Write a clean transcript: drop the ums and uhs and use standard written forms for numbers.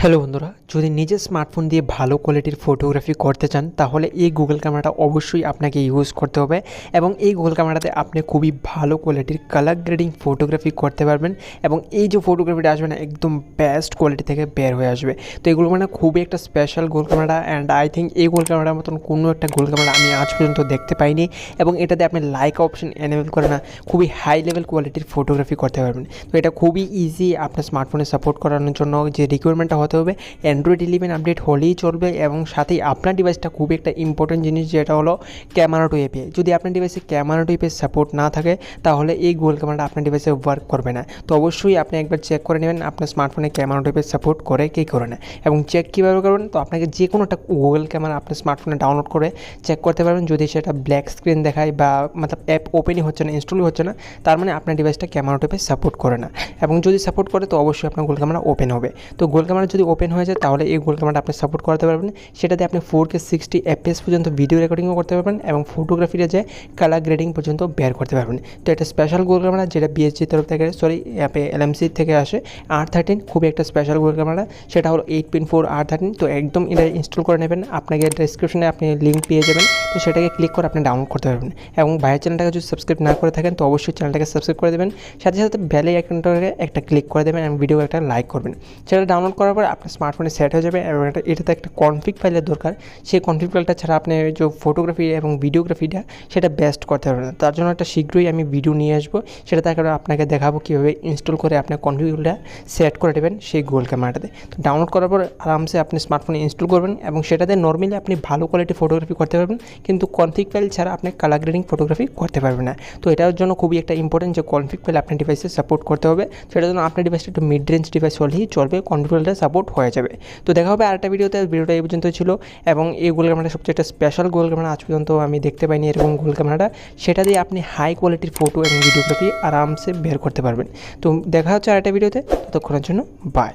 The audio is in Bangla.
হ্যালো বন্ধুরা, যদি নিজের স্মার্টফোন দিয়ে ভালো কোয়ালিটির ফটোগ্রাফি করতে চান তাহলে এই গুগল ক্যামেরাটা অবশ্যই আপনাকে ইউজ করতে হবে এবং এই গুগল ক্যামেরাতে আপনি খুবই ভালো কোয়ালিটির কালার গ্রেডিং ফটোগ্রাফি করতে পারবেন এবং এই যে ফটোগ্রাফিটা আসবে না একদম বেস্ট কোয়ালিটি থেকে বের হয়ে আসবে। তো এগুলো মানে খুবই একটা special Google camera and I think এই গুগল ক্যামেরার মতন কোনো একটা গুগল ক্যামেরা আমি আজ পর্যন্ত দেখতে পাইনি এবং এটাতে আপনি লাইক অপশন এনেবল করে না খুবই হাই লেভেল কোয়ালিটির ফটোগ্রাফি করতে পারবেন। তো এটা খুবই ইজি আপনার স্মার্টফোনে সাপোর্ট করানোর জন্য। যে রিকোয়ারমেন্টটা হতে হবে অ্যান্ড্রয়েড 11 আপডেট হলেই চলবে এবং সাথেই আপনার ডিভাইসটা খুবই একটা ইম্পর্টেন্ট জিনিস যেটা হলো ক্যামেরা টু এপিআই। যদি আপনার ডিভাইসে ক্যামেরা টু এপিআই সাপোর্ট না থাকে তাহলে এই গুগল ক্যামেরাটা আপনার ডিভাইসে ওয়ার্ক করবে না। তো অবশ্যই আপনি একবার চেক করে নেবেন আপনার স্মার্টফোনে ক্যামেরা টু এপিআই সাপোর্ট করে কি করে না এবং চেক কীভাবে করবেন। তো আপনাকে যে কোনো একটা গুগল ক্যামেরা আপনার স্মার্টফোনে ডাউনলোড করে চেক করতে পারবেন। যদি সেটা ব্ল্যাক স্ক্রিন দেখায় বা মতলব অ্যাপ ওপেনই হচ্ছে না, ইনস্টলই হচ্ছে না, তার মানে আপনার ডিভাইসটা ক্যামেরা টু এপিআই সাপোর্ট করে না। এবং যদি সাপোর্ট করে তো অবশ্যই আপনার গুগল ক্যামেরা ওপেন হবে। তো গুগল ক্যামেরা যদি ওপেন হয়ে যায় তাহলে এই গুগল ক্যামেরাটা আপনি সাপোর্ট করতে পারবেন। সেটাতে আপনি 4K 60 FPS পর্যন্ত ভিডিও রেকর্ডিংও করতে পারবেন এবং ফটোগ্রাফিতে যে কালার গ্রেডিং পর্যন্ত বের করতে পারবেন। তো এটা স্পেশাল গুগল ক্যামেরা যেটা বিএসজি তরফ থেকে LMC থেকে আসে R13, খুবই একটা স্পেশাল গুগল ক্যামেরা। সেটা হলো 8.4 R13। তো একদম এটা ইনস্টল করে নেবেন, আপনাকে ডিসক্রিপশনে আপনি লিঙ্ক পেয়ে যাবেন। তো সেটাকে ক্লিক করে আপনি ডাউনলোড করতে পারবেন এবং ভাইয়ের চ্যানেলটাকে যদি সাবস্ক্রাইব না করে থাকেন তো অবশ্যই চ্যানেলটাকে সাবস্ক্রাইব করে দেবেন। সাথে সাথে বেল আইকনটাকে একটা ক্লিক করে দেবেন এবং ভিডিও একটা লাইক করবেন। সেটা ডাউনলোড করার পর আপনার স্মার্টফোনে সেট হয়ে যাবে এবং এটাতে একটা কনফিগ ফাইলের দরকার। সেই কনফিগ ফাইলটা ছাড়া আপনি যে ফটোগ্রাফি এবং ভিডিওগ্রাফিটা সেটা বেস্ট করতে পারবেন না। তার জন্য একটা শীঘ্রই আমি ভিডিও নিয়ে আসবো, সেটা তার কারণে আপনাকে দেখাবো কীভাবে ইনস্টল করে আপনার কনফিগটা সেট করে দেবেন সেই গুগল ক্যামেরাটাতে। তো ডাউনলোড করার পর আরামসে আপনি স্মার্টফোনে ইনস্টল করবেন এবং সেটাতে নর্মালি আপনি ভালো কোয়ালিটি ফটোগ্রাফি করতে পারবেন, কিন্তু কনফিগ ফাইল ছাড়া আপনি কালার গ্রেডিং ফটোগ্রাফি করতে পারবেন না। তো এটার জন্য খুবই একটা ইম্পর্টেন্ট যে কনফিগ ফাইল আপনার ডিভাইসে সাপোর্ট করতে হবে। সেটার জন্য আপনার ডিভাইসটা একটু মিড রেঞ্জ ডিভাইস হলেই চলবে, কনফিগ ফাইলটা সাপোর্ট হয়ে যাবে। তো দেখা হবে আরেকটা ভিডিওতে। ভিডিওটা এই পর্যন্ত ছিল এবং এই গুগল ক্যামেরাটা সবচেয়ে একটা স্পেশাল গুগল ক্যামেরা, আজ পর্যন্ত আমি দেখতে পাইনি এরকম গুগল ক্যামেরাটা। সেটা দিয়ে আপনি হাই কোয়ালিটির ফটো এবং ভিডিওগ্রাফি আরামসে বের করতে পারবেন। তো দেখা হচ্ছে আরেকটা ভিডিওতে, ততক্ষণের জন্য বাই।